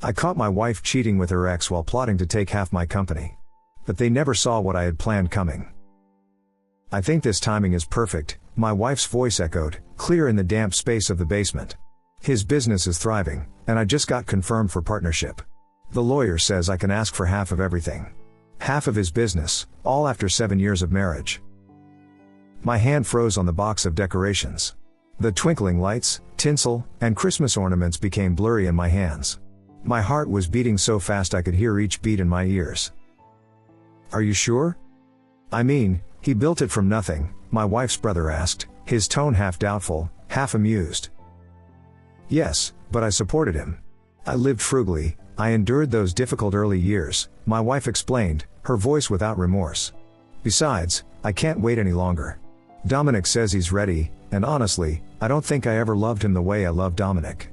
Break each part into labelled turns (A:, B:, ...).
A: I caught my wife cheating with her ex while plotting to take half my company. But they never saw what I had planned coming. I think this timing is perfect, my wife's voice echoed, clear in the damp space of the basement. His business is thriving, and I just got confirmed for partnership. The lawyer says I can ask for half of everything. Half of his business, all after 7 years of marriage. My hand froze on the box of decorations. The twinkling lights, tinsel, and Christmas ornaments became blurry in my hands. My heart was beating so fast I could hear each beat in my ears. Are you sure? I mean, he built it from nothing, my wife's brother asked, his tone half doubtful, half amused. Yes, but I supported him. I lived frugally, I endured those difficult early years, my wife explained, her voice without remorse. Besides, I can't wait any longer. Dominic says he's ready, and honestly, I don't think I ever loved him the way I love Dominic.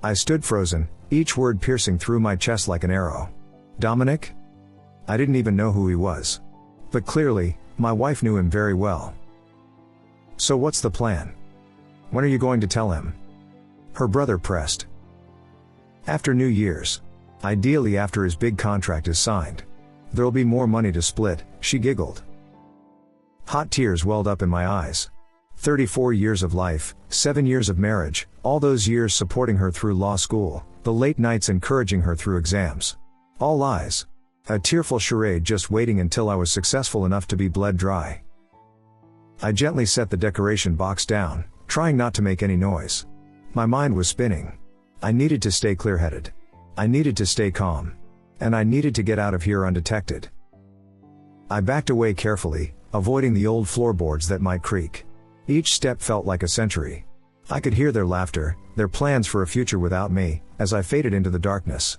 A: I stood frozen, each word piercing through my chest like an arrow. Dominic? I didn't even know who he was. But clearly, my wife knew him very well. So what's the plan? When are you going to tell him? Her brother pressed. After New Year's. Ideally after his big contract is signed. There'll be more money to split, she giggled. Hot tears welled up in my eyes. 34 years of life, 7 years of marriage, all those years supporting her through law school, the late nights encouraging her through exams. All lies. A tearful charade just waiting until I was successful enough to be bled dry. I gently set the decoration box down, trying not to make any noise. My mind was spinning. I needed to stay clear-headed. I needed to stay calm. And I needed to get out of here undetected. I backed away carefully, avoiding the old floorboards that might creak. Each step felt like a century. I could hear their laughter, their plans for a future without me, as I faded into the darkness.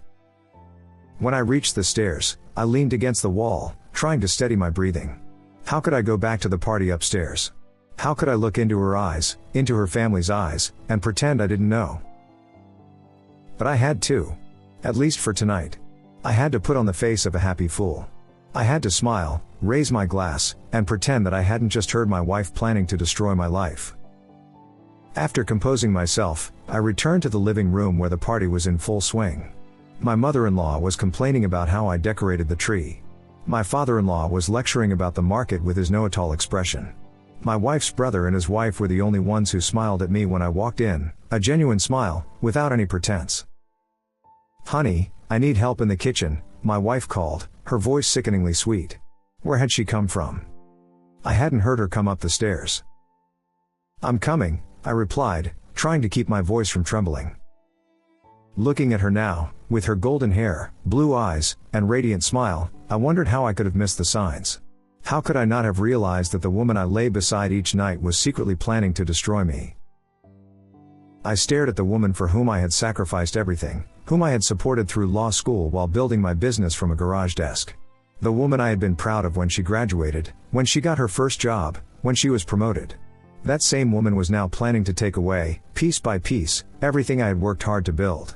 A: When I reached the stairs, I leaned against the wall, trying to steady my breathing. How could I go back to the party upstairs? How could I look into her eyes, into her family's eyes, and pretend I didn't know? But I had to. At least for tonight. I had to put on the face of a happy fool. I had to smile, raise my glass, and pretend that I hadn't just heard my wife planning to destroy my life. After composing myself, I returned to the living room where the party was in full swing. My mother-in-law was complaining about how I decorated the tree. My father-in-law was lecturing about the market with his know-it-all expression. My wife's brother and his wife were the only ones who smiled at me when I walked in, a genuine smile, without any pretense. "Honey, I need help in the kitchen," my wife called, her voice sickeningly sweet. Where had she come from? I hadn't heard her come up the stairs. "I'm coming," I replied, trying to keep my voice from trembling. Looking at her now, with her golden hair, blue eyes, and radiant smile, I wondered how I could have missed the signs. How could I not have realized that the woman I lay beside each night was secretly planning to destroy me? I stared at the woman for whom I had sacrificed everything, whom I had supported through law school while building my business from a garage desk. The woman I had been proud of when she graduated, when she got her first job, when she was promoted. That same woman was now planning to take away, piece by piece, everything I had worked hard to build.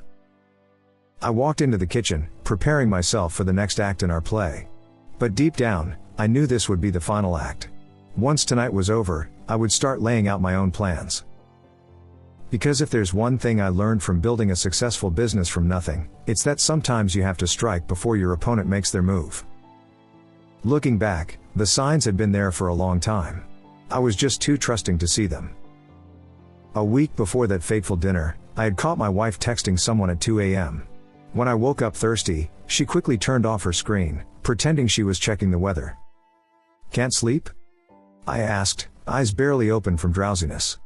A: I walked into the kitchen, preparing myself for the next act in our play. But deep down, I knew this would be the final act. Once tonight was over, I would start laying out my own plans. Because if there's one thing I learned from building a successful business from nothing, it's that sometimes you have to strike before your opponent makes their move. Looking back, the signs had been there for a long time. I was just too trusting to see them. A week before that fateful dinner, I had caught my wife texting someone at 2 a.m. When I woke up thirsty, she quickly turned off her screen, pretending she was checking the weather. "Can't sleep?" I asked, eyes barely open from drowsiness.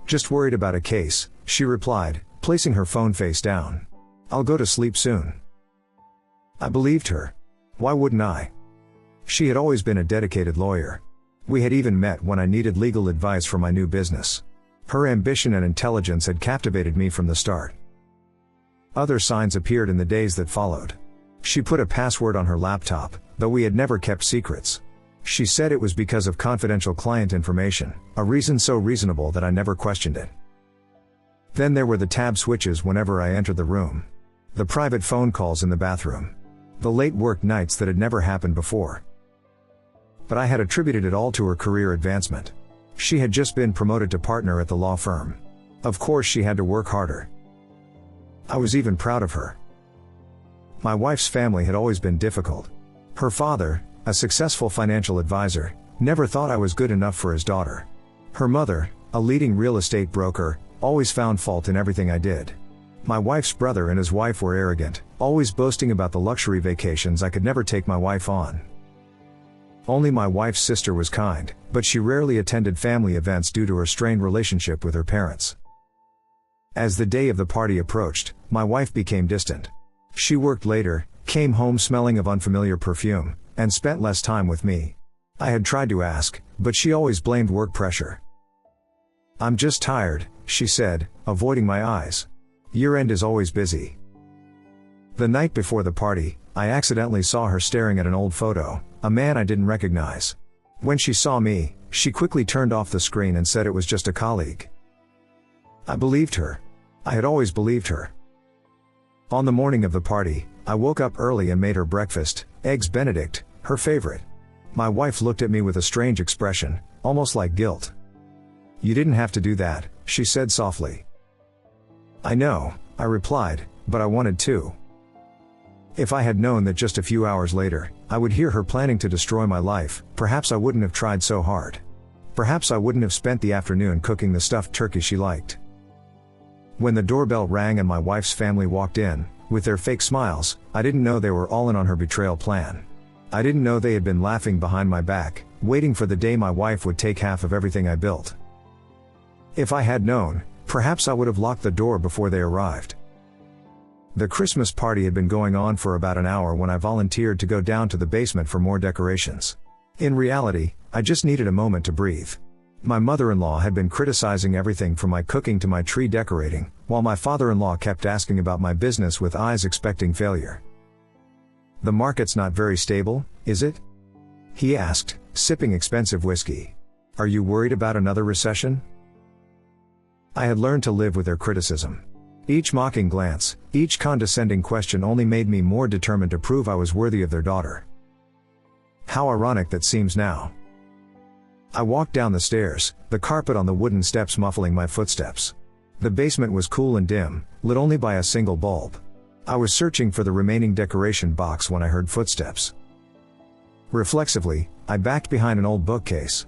A: "Just worried about a case," she replied, placing her phone face down. "I'll go to sleep soon." I believed her. Why wouldn't I? She had always been a dedicated lawyer. We had even met when I needed legal advice for my new business. Her ambition and intelligence had captivated me from the start. Other signs appeared in the days that followed. She put a password on her laptop, though we had never kept secrets. She said it was because of confidential client information, a reason so reasonable that I never questioned it. Then there were the tab switches whenever I entered the room. The private phone calls in the bathroom. The late work nights that had never happened before. But I had attributed it all to her career advancement. She had just been promoted to partner at the law firm. Of course she had to work harder. I was even proud of her. My wife's family had always been difficult. Her father, a successful financial advisor, never thought I was good enough for his daughter. Her mother, a leading real estate broker, always found fault in everything I did. My wife's brother and his wife were arrogant, always boasting about the luxury vacations I could never take my wife on. Only my wife's sister was kind, but she rarely attended family events due to her strained relationship with her parents. As the day of the party approached, my wife became distant. She worked later, came home smelling of unfamiliar perfume, and spent less time with me. I had tried to ask, but she always blamed work pressure. "I'm just tired," she said, avoiding my eyes. "Year-end is always busy." The night before the party, I accidentally saw her staring at an old photo, a man I didn't recognize. When she saw me, she quickly turned off the screen and said it was just a colleague. I believed her. I had always believed her. On the morning of the party, I woke up early and made her breakfast, eggs Benedict, her favorite. My wife looked at me with a strange expression, almost like guilt. "You didn't have to do that," she said softly. "I know," I replied, "but I wanted to." If I had known that just a few hours later, I would hear her planning to destroy my life, perhaps I wouldn't have tried so hard. Perhaps I wouldn't have spent the afternoon cooking the stuffed turkey she liked. When the doorbell rang and my wife's family walked in, with their fake smiles, I didn't know they were all in on her betrayal plan. I didn't know they had been laughing behind my back, waiting for the day my wife would take half of everything I built. If I had known, perhaps I would have locked the door before they arrived. The Christmas party had been going on for about an hour when I volunteered to go down to the basement for more decorations. In reality, I just needed a moment to breathe. My mother-in-law had been criticizing everything from my cooking to my tree decorating, while my father-in-law kept asking about my business with eyes expecting failure. "The market's not very stable, is it?" he asked, sipping expensive whiskey. "Are you worried about another recession?" I had learned to live with their criticism. Each mocking glance, each condescending question only made me more determined to prove I was worthy of their daughter. How ironic that seems now. I walked down the stairs, the carpet on the wooden steps muffling my footsteps. The basement was cool and dim, lit only by a single bulb. I was searching for the remaining decoration box when I heard footsteps. Reflexively, I backed behind an old bookcase.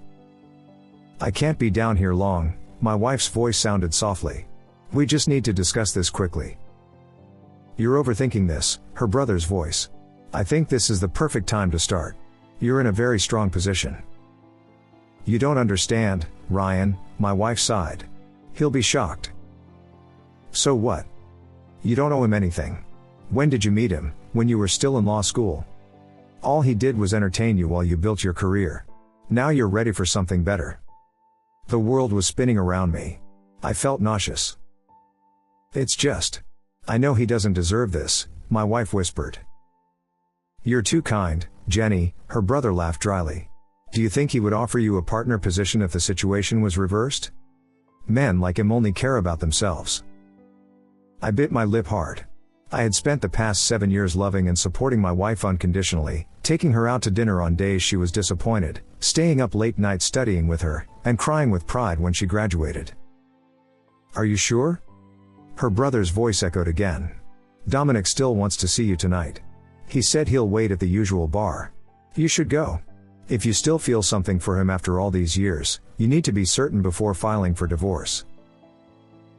A: "I can't be down here long," my wife's voice sounded softly. "We just need to discuss this quickly." "You're overthinking this," her brother's voice. "I think this is the perfect time to start. You're in a very strong position." "You don't understand, Ryan," my wife sighed. "He'll be shocked." "So what? You don't owe him anything. When did you meet him? When you were still in law school? All he did was entertain you while you built your career. Now you're ready for something better." The world was spinning around me. I felt nauseous. "It's just. I know he doesn't deserve this," my wife whispered. "You're too kind, Jenny," her brother laughed dryly. "Do you think he would offer you a partner position if the situation was reversed? Men like him only care about themselves." I bit my lip hard. I had spent the past 7 years loving and supporting my wife unconditionally, taking her out to dinner on days she was disappointed, staying up late nights studying with her, and crying with pride when she graduated. "Are you sure?" Her brother's voice echoed again. "Dominic still wants to see you tonight. He said he'll wait at the usual bar. You should go. If you still feel something for him after all these years, you need to be certain before filing for divorce."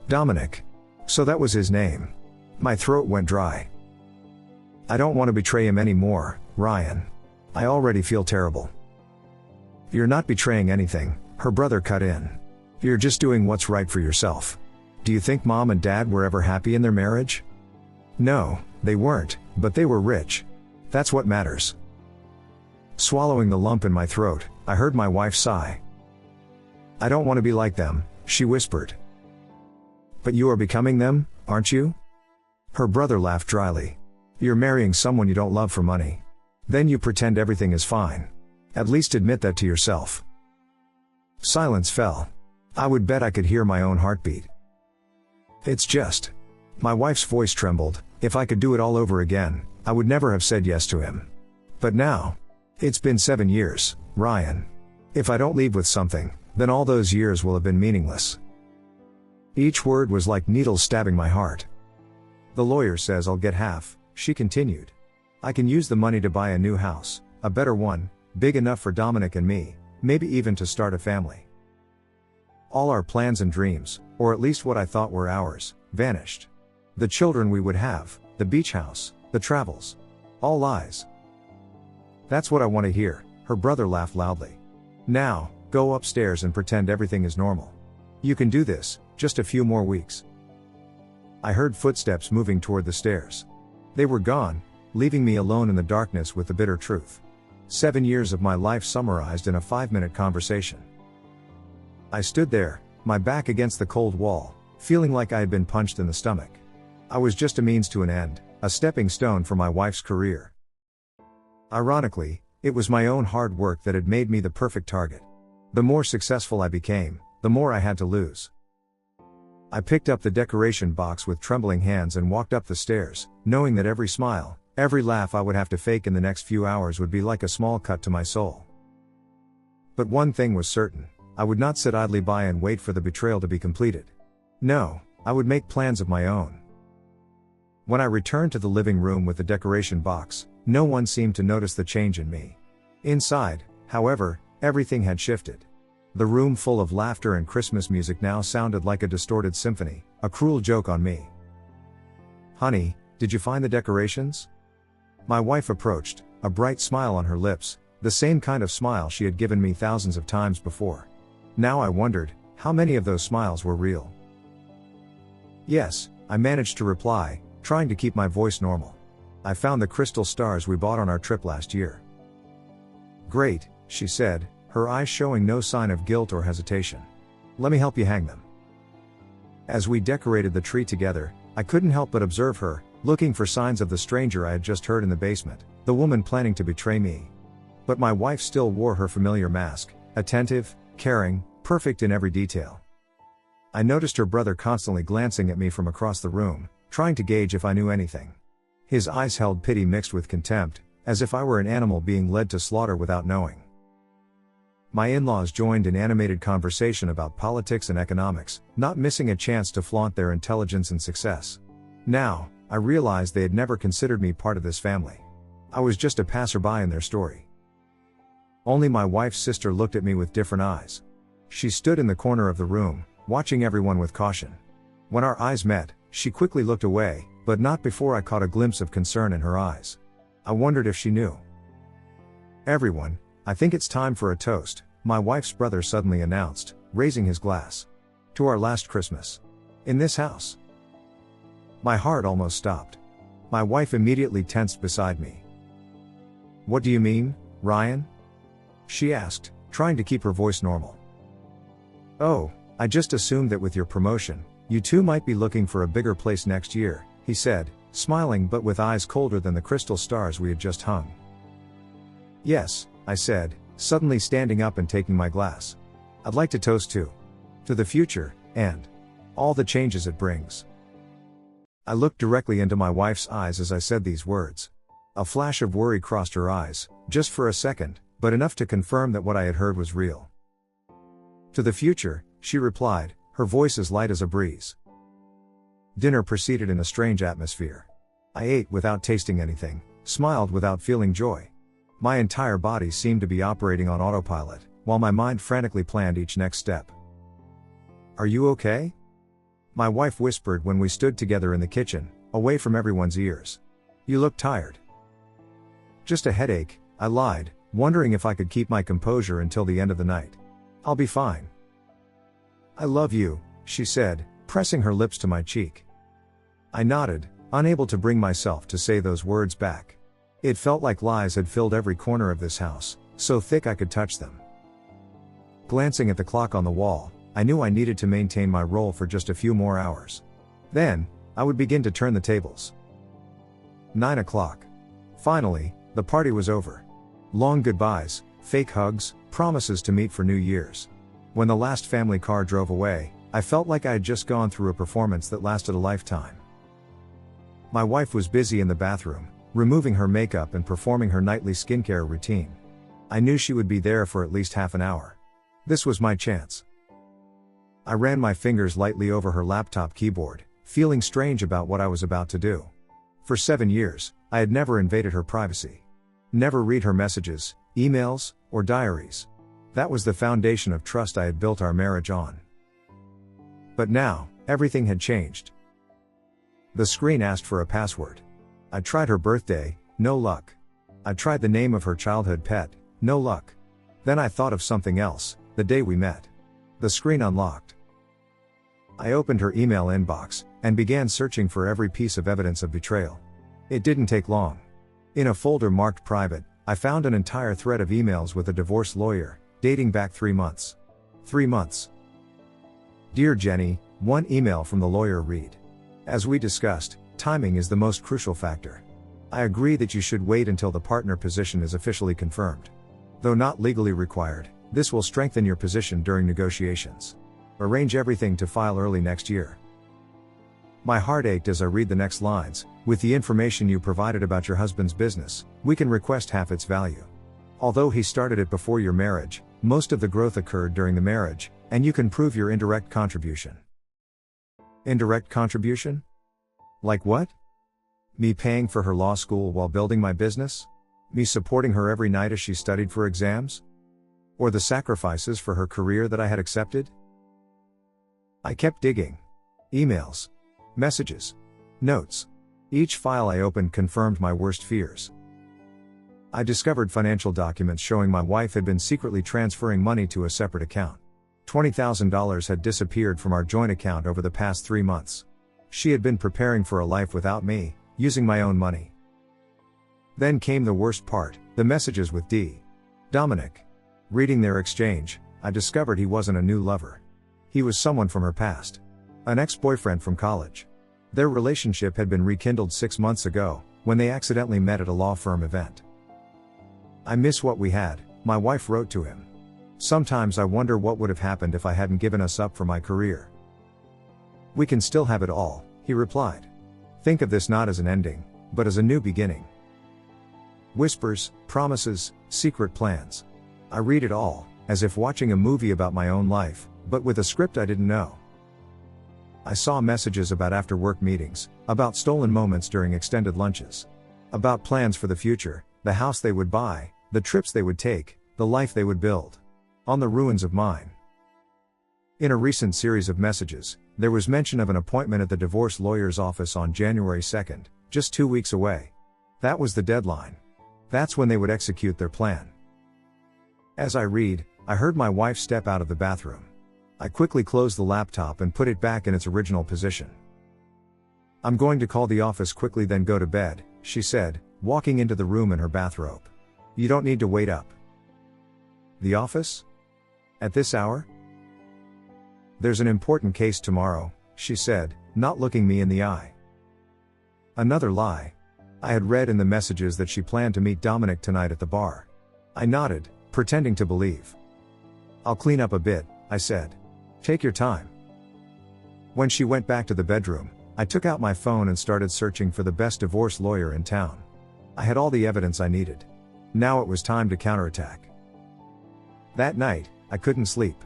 A: Dominic. So that was his name. My throat went dry. "I don't want to betray him anymore, Ryan. I already feel terrible." "You're not betraying anything," her brother cut in. "You're just doing what's right for yourself. Do you think mom and dad were ever happy in their marriage? No, they weren't, but they were rich. That's what matters." Swallowing the lump in my throat, I heard my wife sigh. "I don't want to be like them," she whispered. "But you are becoming them, aren't you?" Her brother laughed dryly. "You're marrying someone you don't love for money. Then you pretend everything is fine. At least admit that to yourself." Silence fell. I would bet I could hear my own heartbeat. "It's just." My wife's voice trembled. "If I could do it all over again, I would never have said yes to him. But now, it's been 7 years, Ryan. If I don't leave with something, then all those years will have been meaningless." Each word was like needles stabbing my heart. The lawyer says I'll get half, she continued. I can use the money to buy a new house, a better one, big enough for Dominic and me, maybe even to start a family. All our plans and dreams, or at least what I thought were ours, vanished. The children we would have, the beach house, the travels. All lies. That's what I want to hear, her brother laughed loudly. Now, go upstairs and pretend everything is normal. You can do this, just a few more weeks. I heard footsteps moving toward the stairs. They were gone, leaving me alone in the darkness with the bitter truth. 7 years of my life summarized in a 5-minute conversation. I stood there, my back against the cold wall, feeling like I had been punched in the stomach. I was just a means to an end, a stepping stone for my wife's career. Ironically, it was my own hard work that had made me the perfect target. The more successful I became, the more I had to lose. I picked up the decoration box with trembling hands and walked up the stairs, knowing that every smile, every laugh I would have to fake in the next few hours would be like a small cut to my soul. But one thing was certain, I would not sit idly by and wait for the betrayal to be completed. No, I would make plans of my own. When I returned to the living room with the decoration box, no one seemed to notice the change in me. Inside, however, everything had shifted. The room full of laughter and Christmas music now sounded like a distorted symphony, a cruel joke on me. Honey, did you find the decorations? My wife approached, a bright smile on her lips, the same kind of smile she had given me thousands of times before. Now I wondered, how many of those smiles were real? Yes, I managed to reply, trying to keep my voice normal. I found the crystal stars we bought on our trip last year. Great, she said, her eyes showing no sign of guilt or hesitation. Let me help you hang them. As we decorated the tree together, I couldn't help but observe her, looking for signs of the stranger I had just heard in the basement, the woman planning to betray me. But my wife still wore her familiar mask, attentive, caring, perfect in every detail. I noticed her brother constantly glancing at me from across the room, trying to gauge if I knew anything. His eyes held pity mixed with contempt, as if I were an animal being led to slaughter without knowing. My in-laws joined in animated conversation about politics and economics, not missing a chance to flaunt their intelligence and success. Now, I realized they had never considered me part of this family. I was just a passerby in their story. Only my wife's sister looked at me with different eyes. She stood in the corner of the room, watching everyone with caution. When our eyes met, she quickly looked away, but not before I caught a glimpse of concern in her eyes. I wondered if she knew. Everyone, I think it's time for a toast, my wife's brother suddenly announced, raising his glass. To our last Christmas. In this house. My heart almost stopped. My wife immediately tensed beside me. What do you mean, Ryan? She asked, trying to keep her voice normal. Oh, I just assumed that with your promotion, you two might be looking for a bigger place next year, he said, smiling but with eyes colder than the crystal stars we had just hung. Yes, I said, suddenly standing up and taking my glass. I'd like to toast to the future, and all the changes it brings. I looked directly into my wife's eyes as I said these words. A flash of worry crossed her eyes, just for a second, but enough to confirm that what I had heard was real. To the future, she replied, her voice as light as a breeze. Dinner proceeded in a strange atmosphere. I ate without tasting anything, smiled without feeling joy. My entire body seemed to be operating on autopilot, while my mind frantically planned each next step. Are you okay? My wife whispered when we stood together in the kitchen, away from everyone's ears. You look tired. Just a headache, I lied, wondering if I could keep my composure until the end of the night. I'll be fine. I love you, she said, pressing her lips to my cheek. I nodded, unable to bring myself to say those words back. It felt like lies had filled every corner of this house, so thick I could touch them. Glancing at the clock on the wall, I knew I needed to maintain my role for just a few more hours. Then, I would begin to turn the tables. 9 o'clock. Finally, the party was over. Long goodbyes, fake hugs, promises to meet for New Year's. When the last family car drove away, I felt like I had just gone through a performance that lasted a lifetime. My wife was busy in the bathroom, removing her makeup and performing her nightly skincare routine. I knew she would be there for at least half an hour. This was my chance. I ran my fingers lightly over her laptop keyboard, feeling strange about what I was about to do. For 7 years, I had never invaded her privacy. Never read her messages, emails, or diaries. That was the foundation of trust I had built our marriage on. But now, everything had changed. The screen asked for a password. I tried her birthday, no luck. I tried the name of her childhood pet, no luck. Then I thought of something else, the day we met. The screen unlocked. I opened her email inbox, and began searching for every piece of evidence of betrayal. It didn't take long. In a folder marked private, I found an entire thread of emails with a divorce lawyer, dating back 3 months. 3 months. Dear Jenny, one email from the lawyer read. As we discussed, timing is the most crucial factor. I agree that you should wait until the partner position is officially confirmed. Though not legally required, this will strengthen your position during negotiations. Arrange everything to file early next year. My heart ached as I read the next lines. With the information you provided about your husband's business, we can request half its value. Although he started it before your marriage, most of the growth occurred during the marriage, and you can prove your indirect contribution. Indirect contribution? Like what? Me paying for her law school while building my business? Me supporting her every night as she studied for exams? Or the sacrifices for her career that I had accepted? I kept digging. Emails. Messages. Notes. Each file I opened confirmed my worst fears. I discovered financial documents showing my wife had been secretly transferring money to a separate account. $20,000 had disappeared from our joint account over the past 3 months. She had been preparing for a life without me, using my own money. Then came the worst part, the messages with Dominic. Reading their exchange, I discovered he wasn't a new lover. He was someone from her past. An ex-boyfriend from college. Their relationship had been rekindled 6 months ago, when they accidentally met at a law firm event. I miss what we had, my wife wrote to him. Sometimes I wonder what would have happened if I hadn't given us up for my career. We can still have it all, he replied. Think of this not as an ending, but as a new beginning. Whispers, promises, secret plans. I read it all, as if watching a movie about my own life, but with a script I didn't know. I saw messages about after-work meetings, about stolen moments during extended lunches. About plans for the future, the house they would buy, the trips they would take, the life they would build. On the ruins of mine. In a recent series of messages, there was mention of an appointment at the divorce lawyer's office on January 2nd, just 2 weeks away. That was the deadline. That's when they would execute their plan. As I read, I heard my wife step out of the bathroom. I quickly closed the laptop and put it back in its original position. I'm going to call the office quickly, then go to bed, she said, walking into the room in her bathrobe. You don't need to wait up. The office? At this hour? There's an important case tomorrow, she said, not looking me in the eye. Another lie. I had read in the messages that she planned to meet Dominic tonight at the bar. I nodded, pretending to believe. I'll clean up a bit, I said. Take your time. When she went back to the bedroom, I took out my phone and started searching for the best divorce lawyer in town. I had all the evidence I needed. Now it was time to counterattack. That night, I couldn't sleep.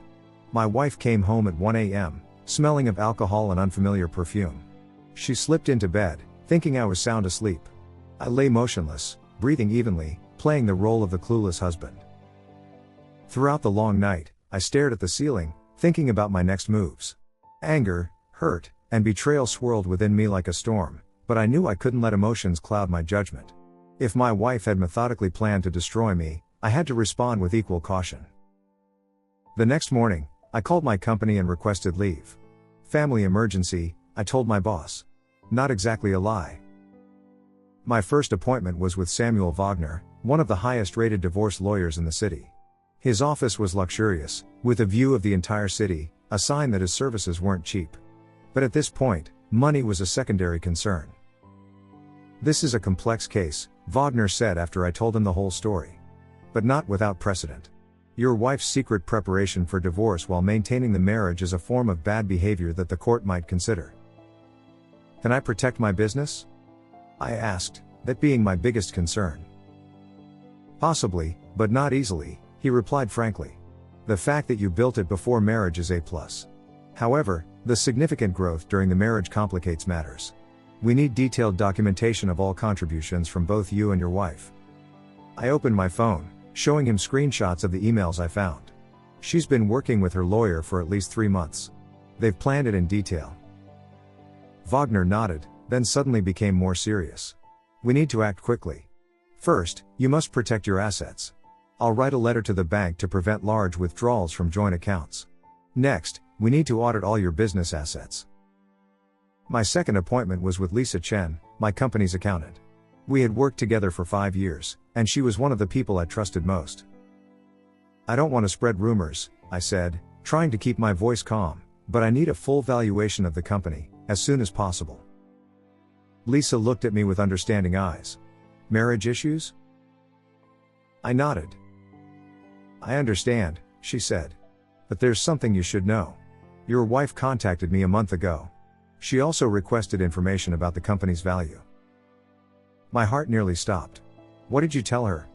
A: My wife came home at 1 a.m., smelling of alcohol and unfamiliar perfume. She slipped into bed, thinking I was sound asleep. I lay motionless, breathing evenly, playing the role of the clueless husband. Throughout the long night, I stared at the ceiling, thinking about my next moves. Anger, hurt, and betrayal swirled within me like a storm, but I knew I couldn't let emotions cloud my judgment. If my wife had methodically planned to destroy me, I had to respond with equal caution. The next morning, I called my company and requested leave. Family emergency, I told my boss. Not exactly a lie. My first appointment was with Samuel Wagner, one of the highest-rated divorce lawyers in the city. His office was luxurious, with a view of the entire city, a sign that his services weren't cheap. But at this point, money was a secondary concern. This is a complex case, Wagner said after I told him the whole story. But not without precedent. Your wife's secret preparation for divorce while maintaining the marriage is a form of bad behavior that the court might consider. Can I protect my business? I asked, that being my biggest concern. Possibly, but not easily, he replied frankly. The fact that you built it before marriage is a plus. However, The significant growth during the marriage complicates matters. We need detailed documentation of all contributions from both you and your wife. I opened my phone, showing him screenshots of the emails I found. She's been working with her lawyer for at least 3 months. They've planned it in detail. Wagner nodded, then suddenly became more serious. We need to act quickly. First, you must protect your assets. I'll write a letter to the bank to prevent large withdrawals from joint accounts. Next, we need to audit all your business assets. My second appointment was with Lisa Chen, my company's accountant. We had worked together for 5 years, and she was one of the people I trusted most. I don't want to spread rumors, I said, trying to keep my voice calm, but I need a full valuation of the company, as soon as possible. Lisa looked at me with understanding eyes. Marriage issues? I nodded. I understand, she said. But there's something you should know. Your wife contacted me a month ago. She also requested information about the company's value. My heart nearly stopped. What did you tell her?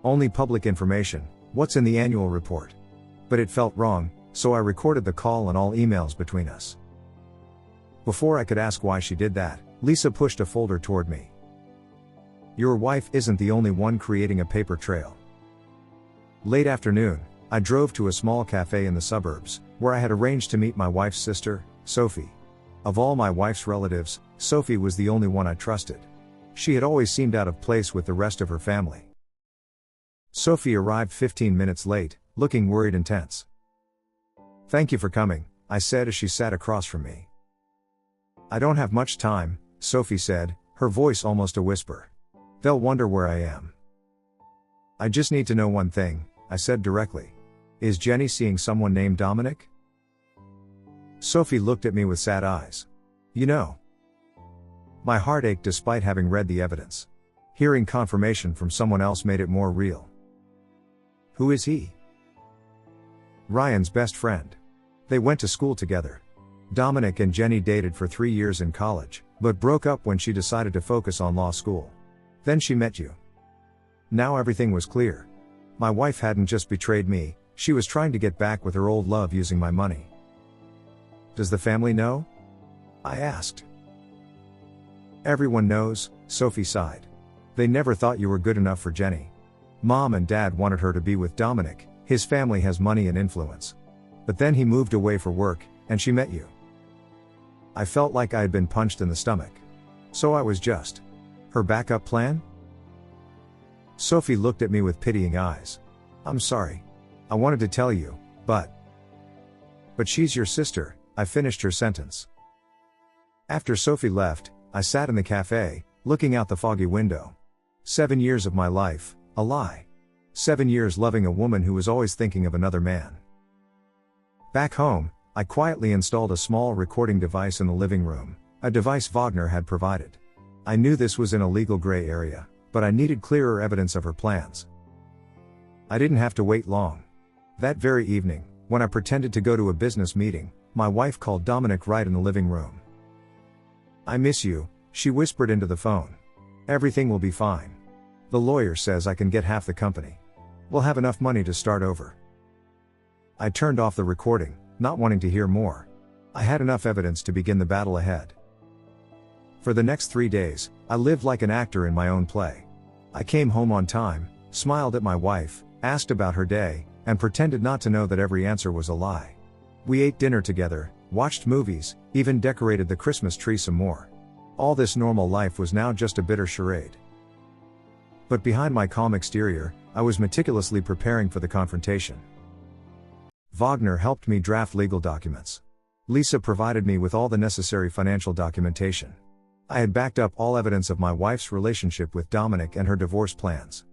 A: Only public information, what's in the annual report. But it felt wrong, so I recorded the call and all emails between us. Before I could ask why she did that, Lisa pushed a folder toward me. Your wife isn't the only one creating a paper trail. Late afternoon, I drove to a small cafe in the suburbs, where I had arranged to meet my wife's sister, Sophie. Of all my wife's relatives, Sophie was the only one I trusted. She had always seemed out of place with the rest of her family. Sophie arrived 15 minutes late, looking worried and tense. Thank you for coming, I said as she sat across from me. I don't have much time, Sophie said, her voice almost a whisper. They'll wonder where I am. I just need to know one thing, I said directly. Is Jenny seeing someone named Dominic? Sophie looked at me with sad eyes. You know. My heart ached despite having read the evidence. Hearing confirmation from someone else made it more real. Who is he? Ryan's best friend. They went to school together. Dominic and Jenny dated for 3 years in college, but broke up when she decided to focus on law school. Then she met you. Now everything was clear. My wife hadn't just betrayed me, she was trying to get back with her old love using my money. Does the family know? I asked. Everyone knows, Sophie sighed. They never thought you were good enough for Jenny. Mom and Dad wanted her to be with Dominic, his family has money and influence. But then he moved away for work, and she met you. I felt like I had been punched in the stomach. So I was just her backup plan? Sophie looked at me with pitying eyes. I'm sorry. I wanted to tell you, but she's your sister, I finished her sentence. After Sophie left, I sat in the cafe, looking out the foggy window. 7 years of my life, a lie. 7 years loving a woman who was always thinking of another man. Back home, I quietly installed a small recording device in the living room, a device Wagner had provided. I knew this was in a legal gray area, but I needed clearer evidence of her plans. I didn't have to wait long. That very evening, when I pretended to go to a business meeting, my wife called Dominic right in the living room. I miss you, she whispered into the phone. Everything will be fine. The lawyer says I can get half the company. We'll have enough money to start over. I turned off the recording, not wanting to hear more. I had enough evidence to begin the battle ahead. For the next 3 days, I lived like an actor in my own play. I came home on time, smiled at my wife, asked about her day, and pretended not to know that every answer was a lie. We ate dinner together, watched movies, even decorated the Christmas tree some more. All this normal life was now just a bitter charade. But behind my calm exterior, I was meticulously preparing for the confrontation. Wagner helped me draft legal documents. Lisa provided me with all the necessary financial documentation. I had backed up all evidence of my wife's relationship with Dominic and her divorce plans.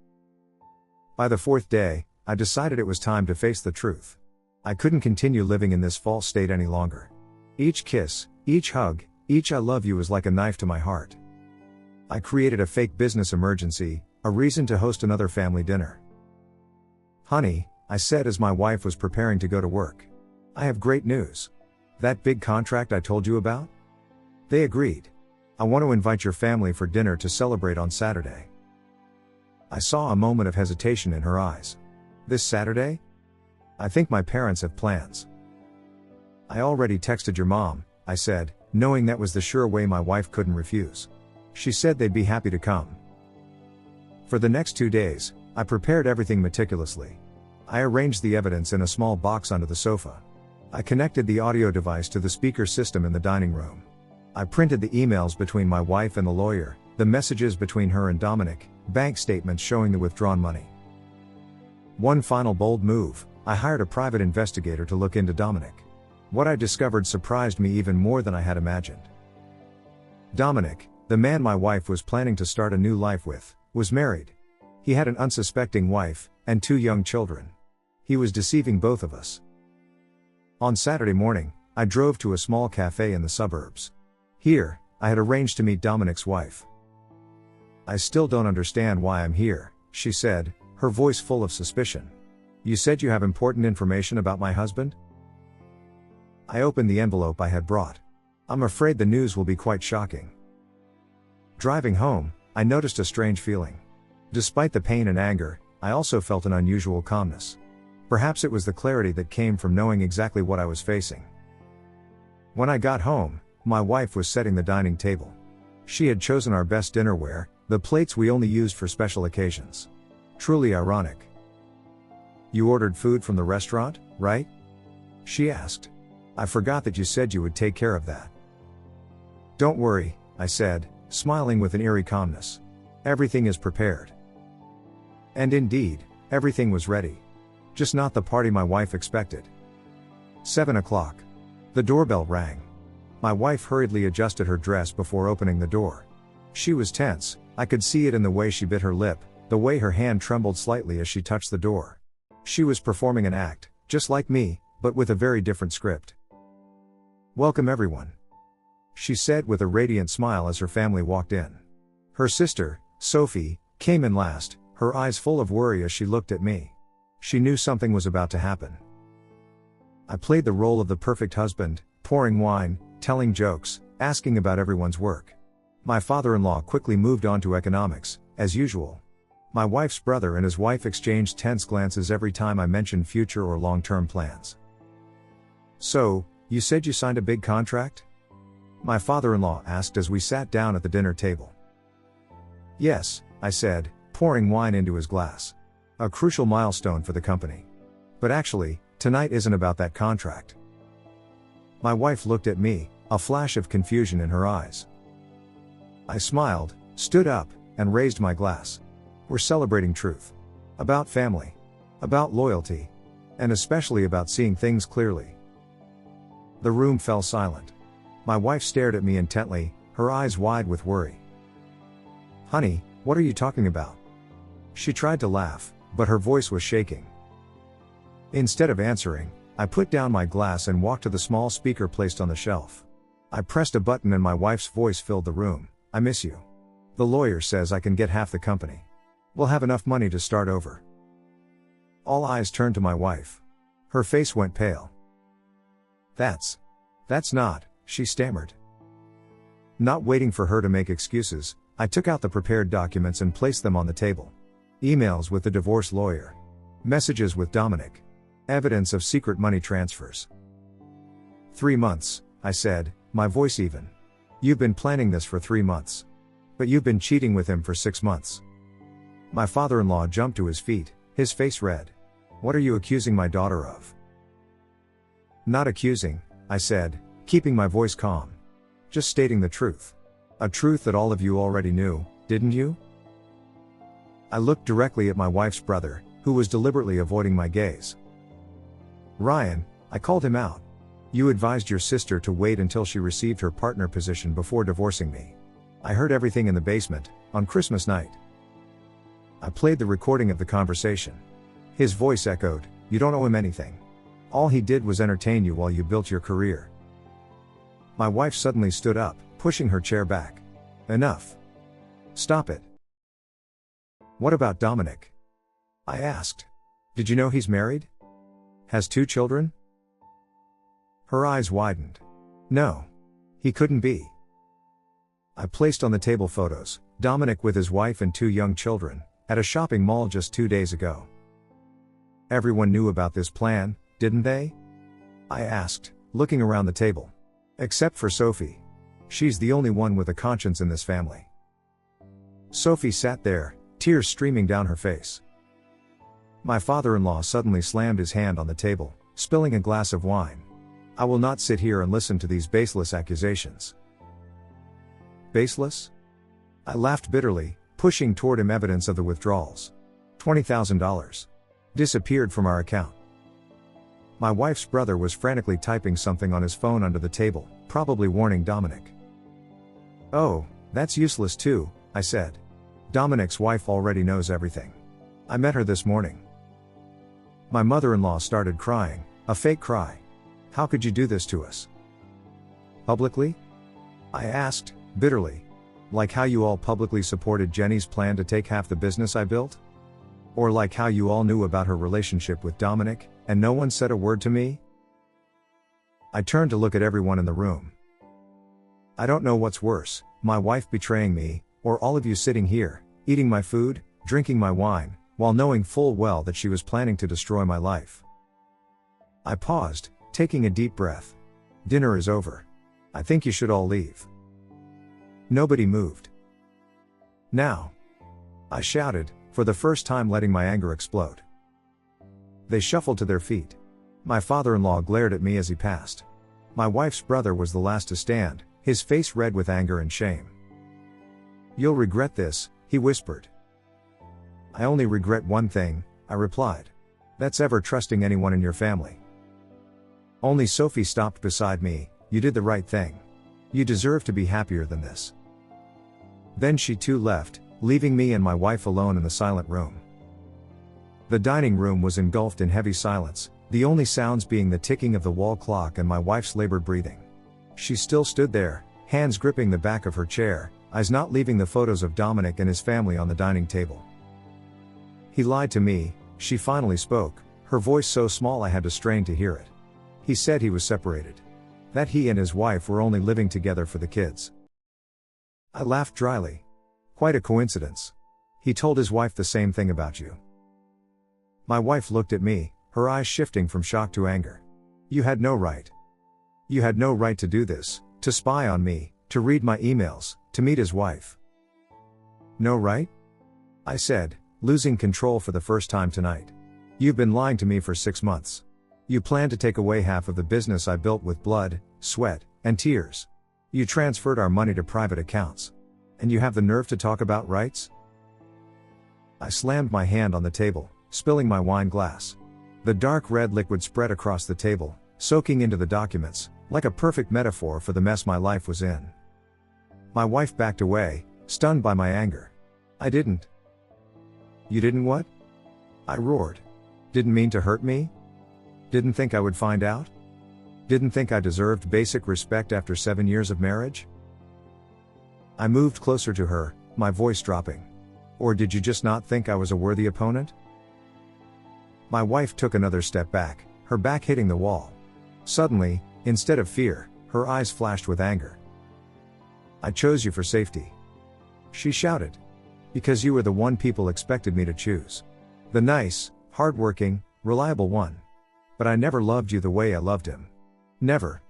A: By the 4th day, I decided it was time to face the truth. I couldn't continue living in this false state any longer. Each kiss, each hug, each I love you was like a knife to my heart. I created a fake business emergency, a reason to host another family dinner. Honey, I said as my wife was preparing to go to work. I have great news. That big contract I told you about? They agreed. I want to invite your family for dinner to celebrate on Saturday. I saw a moment of hesitation in her eyes. This Saturday? I think my parents have plans. I already texted your mom, I said, knowing that was the sure way my wife couldn't refuse. She said they'd be happy to come. For the next 2 days, I prepared everything meticulously. I arranged the evidence in a small box under the sofa. I connected the audio device to the speaker system in the dining room. I printed the emails between my wife and the lawyer, the messages between her and Dominic, bank statements showing the withdrawn money. One final bold move, I hired a private investigator to look into Dominic. What I discovered surprised me even more than I had imagined. Dominic, the man my wife was planning to start a new life with, was married. He had an unsuspecting wife, and 2 young children. He was deceiving both of us. On Saturday morning, I drove to a small cafe in the suburbs. Here, I had arranged to meet Dominic's wife. I still don't understand why I'm here, she said, her voice full of suspicion. You said you have important information about my husband? I opened the envelope I had brought. I'm afraid the news will be quite shocking. Driving home, I noticed a strange feeling. Despite the pain and anger, I also felt an unusual calmness. Perhaps it was the clarity that came from knowing exactly what I was facing. When I got home, my wife was setting the dining table. She had chosen our best dinnerware, the plates we only used for special occasions. Truly ironic. You ordered food from the restaurant, right? She asked. I forgot that you said you would take care of that. Don't worry, I said, smiling with an eerie calmness. Everything is prepared. And indeed, everything was ready. Just not the party my wife expected. 7 o'clock. The doorbell rang. My wife hurriedly adjusted her dress before opening the door. She was tense, I could see it in the way she bit her lip, the way her hand trembled slightly as she touched the door. She was performing an act, just like me, but with a very different script. Welcome everyone, she said with a radiant smile as her family walked in. Her sister, Sophie, came in last, her eyes full of worry as she looked at me. She knew something was about to happen. I played the role of the perfect husband, pouring wine, telling jokes, asking about everyone's work. My father-in-law quickly moved on to economics, as usual. My wife's brother and his wife exchanged tense glances every time I mentioned future or long-term plans. So, you said you signed a big contract? My father-in-law asked as we sat down at the dinner table. Yes, I said, pouring wine into his glass. A crucial milestone for the company. But actually, tonight isn't about that contract. My wife looked at me, a flash of confusion in her eyes. I smiled, stood up, and raised my glass. We're celebrating truth. About family. About loyalty. And especially about seeing things clearly. The room fell silent. My wife stared at me intently, her eyes wide with worry. Honey, what are you talking about? She tried to laugh, but her voice was shaking. Instead of answering, I put down my glass and walked to the small speaker placed on the shelf. I pressed a button and my wife's voice filled the room. I miss you. The lawyer says I can get half the company. We'll have enough money to start over. All eyes turned to my wife. Her face went pale. That's not, she stammered. Not waiting for her to make excuses, I took out the prepared documents and placed them on the table. Emails with the divorce lawyer. Messages with Dominic. Evidence of secret money transfers. 3 months, I said, my voice even. You've been planning this for 3 months. But you've been cheating with him for 6 months. My father-in-law jumped to his feet, his face red. What are you accusing my daughter of? Not accusing, I said, keeping my voice calm. Just stating the truth. A truth that all of you already knew, didn't you? I looked directly at my wife's brother, who was deliberately avoiding my gaze. Ryan, I called him out. You advised your sister to wait until she received her partner position before divorcing me. I heard everything in the basement, on Christmas night. I played the recording of the conversation. His voice echoed, you don't owe him anything. All he did was entertain you while you built your career. My wife suddenly stood up, pushing her chair back. Enough. Stop it. What about Dominic? I asked. Did you know he's married? Has 2 children? Her eyes widened. No. He couldn't be. I placed on the table photos, Dominic with his wife and 2 young children, at a shopping mall just 2 days ago. Everyone knew about this plan, didn't they? I asked, looking around the table. Except for Sophie. She's the only one with a conscience in this family. Sophie sat there, tears streaming down her face. My father-in-law suddenly slammed his hand on the table, spilling a glass of wine. I will not sit here and listen to these baseless accusations. Baseless? I laughed bitterly, pushing toward him evidence of the withdrawals. $20,000. Disappeared from our account. My wife's brother was frantically typing something on his phone under the table, probably warning Dominic. Oh, that's useless too, I said. Dominic's wife already knows everything. I met her this morning. My mother-in-law started crying, a fake cry. How could you do this to us? Publicly? I asked, bitterly. Like how you all publicly supported Jenny's plan to take half the business I built? Or like how you all knew about her relationship with Dominic, and no one said a word to me? I turned to look at everyone in the room. I don't know what's worse, my wife betraying me, or all of you sitting here, eating my food, drinking my wine, while knowing full well that she was planning to destroy my life. I paused, taking a deep breath. Dinner is over. I think you should all leave. Nobody moved. Now, I shouted, for the first time letting my anger explode. They shuffled to their feet. My father-in-law glared at me as he passed. My wife's brother was the last to stand, his face red with anger and shame. You'll regret this, he whispered. I only regret one thing, I replied. That's ever trusting anyone in your family. Only Sophie stopped beside me. You did the right thing. You deserve to be happier than this. Then she too left, leaving me and my wife alone in the silent room. The dining room was engulfed in heavy silence, the only sounds being the ticking of the wall clock and my wife's labored breathing. She still stood there, hands gripping the back of her chair, eyes not leaving the photos of Dominic and his family on the dining table. He lied to me, she finally spoke, her voice so small I had to strain to hear it. He said he was separated. That he and his wife were only living together for the kids. I laughed dryly. Quite a coincidence. He told his wife the same thing about you. My wife looked at me, her eyes shifting from shock to anger. You had no right. You had no right to do this, to spy on me, to read my emails, to meet his wife. No right? I said, losing control for the first time tonight. You've been lying to me for 6 months. You planned to take away half of the business I built with blood, sweat, and tears. You transferred our money to private accounts. And you have the nerve to talk about rights? I slammed my hand on the table, spilling my wine glass. The dark red liquid spread across the table, soaking into the documents, like a perfect metaphor for the mess my life was in. My wife backed away, stunned by my anger. I didn't. You didn't what? I roared. Didn't mean to hurt me? Didn't think I would find out? Didn't think I deserved basic respect after 7 years of marriage? I moved closer to her, my voice dropping. Or did you just not think I was a worthy opponent? My wife took another step back, her back hitting the wall. Suddenly, instead of fear, her eyes flashed with anger. I chose you for safety. She shouted. Because you were the one people expected me to choose. The nice, hardworking, reliable one. But I never loved you the way I loved him. Never.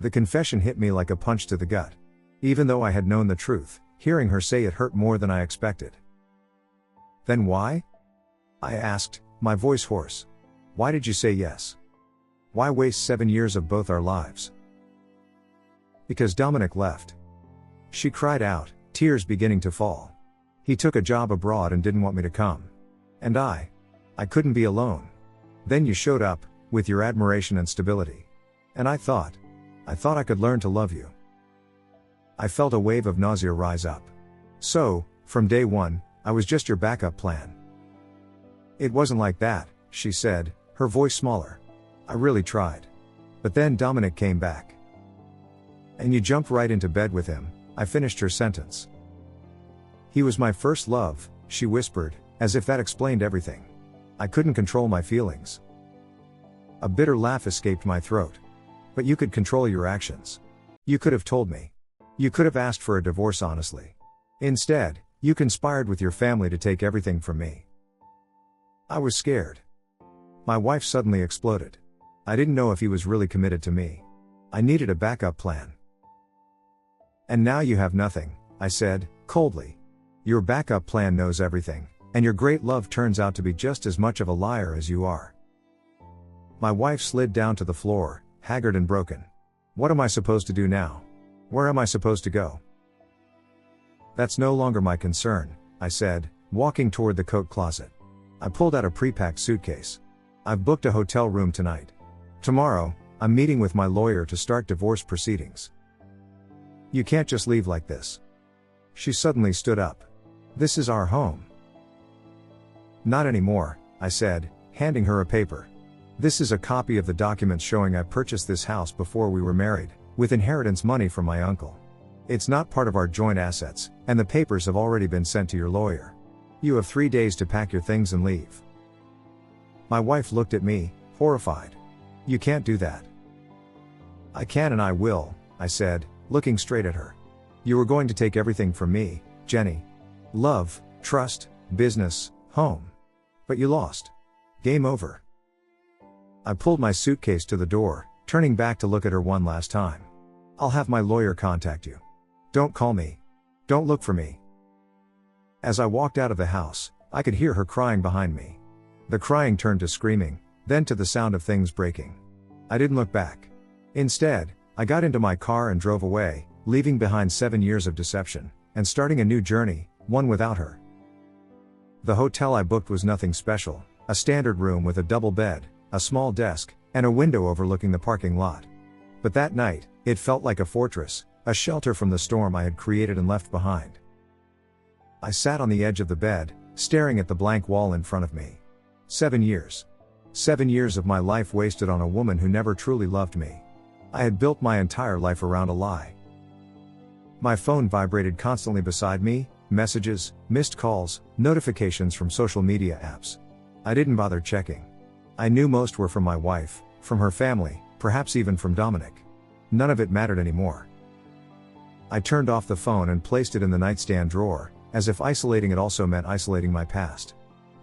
A: The confession hit me like a punch to the gut. Even though I had known the truth, hearing her say it hurt more than I expected. Then why? I asked, my voice hoarse. Why did you say yes? Why waste 7 years of both our lives? Because Dominic left. She cried out, tears beginning to fall. He took a job abroad and didn't want me to come. And I couldn't be alone. Then you showed up, with your admiration and stability. And I thought I could learn to love you. I felt a wave of nausea rise up. So, from day one, I was just your backup plan. It wasn't like that, she said, her voice smaller. I really tried. But then Dominic came back. And you jumped right into bed with him, I finished her sentence. He was my first love, she whispered, as if that explained everything. I couldn't control my feelings. A bitter laugh escaped my throat. But you could control your actions. You could have told me. You could have asked for a divorce honestly. Instead, you conspired with your family to take everything from me. I was scared. My wife suddenly exploded. I didn't know if he was really committed to me. I needed a backup plan. And now you have nothing, I said, coldly. Your backup plan knows everything, and your great love turns out to be just as much of a liar as you are. My wife slid down to the floor, haggard and broken. What am I supposed to do now? Where am I supposed to go? That's no longer my concern, I said, walking toward the coat closet. I pulled out a pre-packed suitcase. I've booked a hotel room tonight. Tomorrow, I'm meeting with my lawyer to start divorce proceedings. You can't just leave like this. She suddenly stood up. This is our home. Not anymore, I said, handing her a paper. This is a copy of the documents showing I purchased this house before we were married, with inheritance money from my uncle. It's not part of our joint assets, and the papers have already been sent to your lawyer. You have 3 days to pack your things and leave. My wife looked at me, horrified. You can't do that. I can and I will, I said, looking straight at her. You were going to take everything from me, Jenny. Love, trust, business, home. But you lost. Game over. I pulled my suitcase to the door, turning back to look at her one last time. I'll have my lawyer contact you. Don't call me. Don't look for me. As I walked out of the house, I could hear her crying behind me. The crying turned to screaming, then to the sound of things breaking. I didn't look back. Instead, I got into my car and drove away, leaving behind 7 years of deception, and starting a new journey, one without her. The hotel I booked was nothing special, a standard room with a double bed, a small desk, and a window overlooking the parking lot. But that night, it felt like a fortress, a shelter from the storm I had created and left behind. I sat on the edge of the bed, staring at the blank wall in front of me. 7 years. 7 years of my life wasted on a woman who never truly loved me. I had built my entire life around a lie. My phone vibrated constantly beside me, messages, missed calls, notifications from social media apps. I didn't bother checking. I knew most were from my wife, from her family, perhaps even from Dominic. None of it mattered anymore. I turned off the phone and placed it in the nightstand drawer, as if isolating it also meant isolating my past.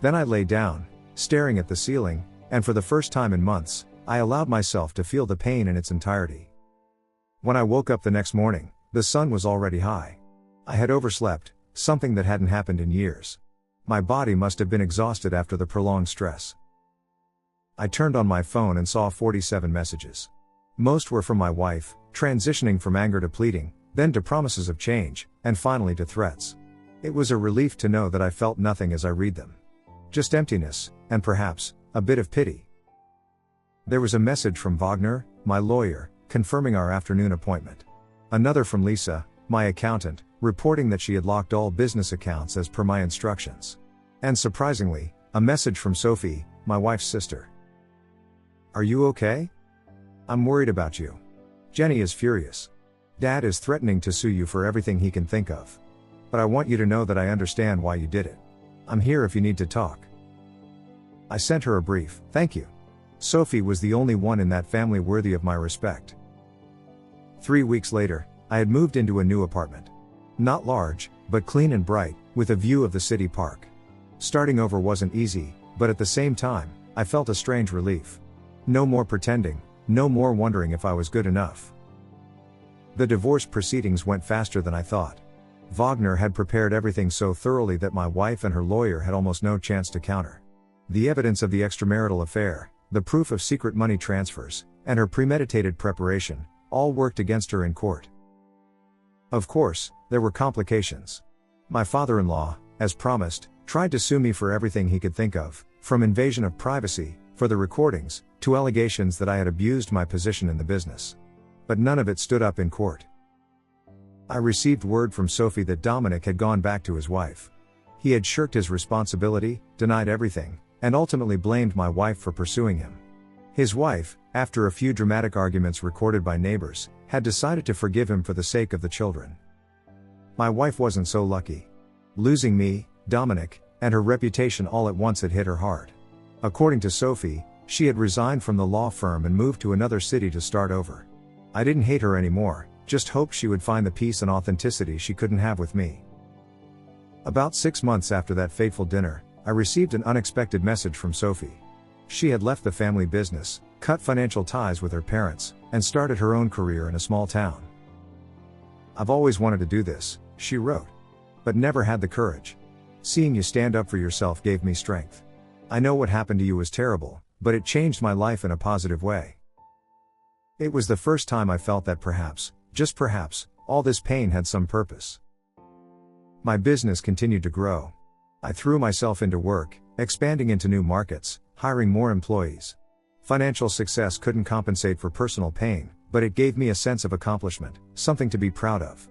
A: Then I lay down, staring at the ceiling, and for the first time in months, I allowed myself to feel the pain in its entirety. When I woke up the next morning, the sun was already high. I had overslept, something that hadn't happened in years. My body must have been exhausted after the prolonged stress. I turned on my phone and saw 47 messages. Most were from my wife, transitioning from anger to pleading, then to promises of change, and finally to threats. It was a relief to know that I felt nothing as I read them. Just emptiness, and perhaps, a bit of pity. There was a message from Wagner, my lawyer, confirming our afternoon appointment. Another from Lisa, my accountant, reporting that she had locked all business accounts as per my instructions. And surprisingly, a message from Sophie, my wife's sister. Are you okay? I'm worried about you. Jenny is furious. Dad is threatening to sue you for everything he can think of. But I want you to know that I understand why you did it. I'm here if you need to talk. I sent her a brief, thank you. Sophie was the only one in that family worthy of my respect. 3 weeks later, I had moved into a new apartment. Not large, but clean and bright, with a view of the city park. Starting over wasn't easy, but at the same time, I felt a strange relief. No more pretending, no more wondering if I was good enough. The divorce proceedings went faster than I thought. Wagner had prepared everything so thoroughly that my wife and her lawyer had almost no chance to counter. The evidence of the extramarital affair, the proof of secret money transfers, and her premeditated preparation, all worked against her in court. Of course, there were complications. My father-in-law, as promised, tried to sue me for everything he could think of, from invasion of privacy, for the recordings, to allegations that I had abused my position in the business. But none of it stood up in court. I received word from Sophie that Dominic had gone back to his wife. He had shirked his responsibility, denied everything, and ultimately blamed my wife for pursuing him. His wife, after a few dramatic arguments recorded by neighbors, had decided to forgive him for the sake of the children. My wife wasn't so lucky. Losing me, Dominic, and her reputation all at once had hit her hard. According to Sophie, she had resigned from the law firm and moved to another city to start over. I didn't hate her anymore, just hoped she would find the peace and authenticity she couldn't have with me. About 6 months after that fateful dinner, I received an unexpected message from Sophie. She had left the family business, cut financial ties with her parents, and started her own career in a small town. "I've always wanted to do this," she wrote, "but never had the courage. Seeing you stand up for yourself gave me strength. I know what happened to you was terrible, but it changed my life in a positive way. It was the first time I felt that perhaps, just perhaps, all this pain had some purpose." My business continued to grow. I threw myself into work, expanding into new markets, hiring more employees. Financial success couldn't compensate for personal pain, but it gave me a sense of accomplishment, something to be proud of.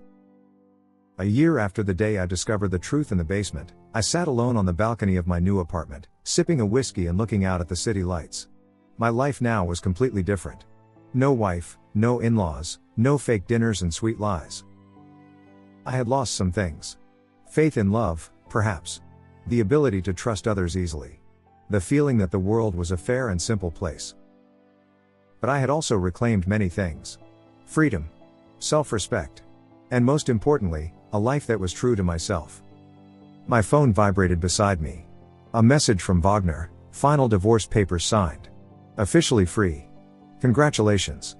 A: A year after the day I discovered the truth in the basement, I sat alone on the balcony of my new apartment, sipping a whiskey and looking out at the city lights. My life now was completely different. No wife, no in-laws, no fake dinners and sweet lies. I had lost some things. Faith in love, perhaps. The ability to trust others easily. The feeling that the world was a fair and simple place. But I had also reclaimed many things. Freedom. Self-respect. And most importantly, a life that was true to myself. My phone vibrated beside me. A message from Wagner, final divorce papers signed. Officially free. Congratulations.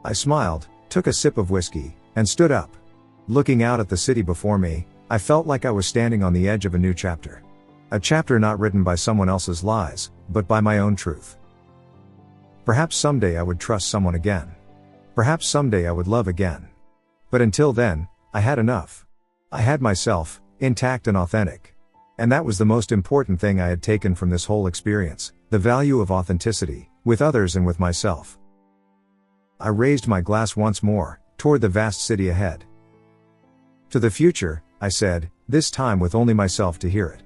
A: I smiled, took a sip of whiskey, and stood up. Looking out at the city before me, I felt like I was standing on the edge of a new chapter. A chapter not written by someone else's lies, but by my own truth. Perhaps someday I would trust someone again. Perhaps someday I would love again. But until then, I had enough. I had myself, intact and authentic. And that was the most important thing I had taken from this whole experience, the value of authenticity, with others and with myself. I raised my glass once more, toward the vast city ahead. To the future, I said, this time with only myself to hear it.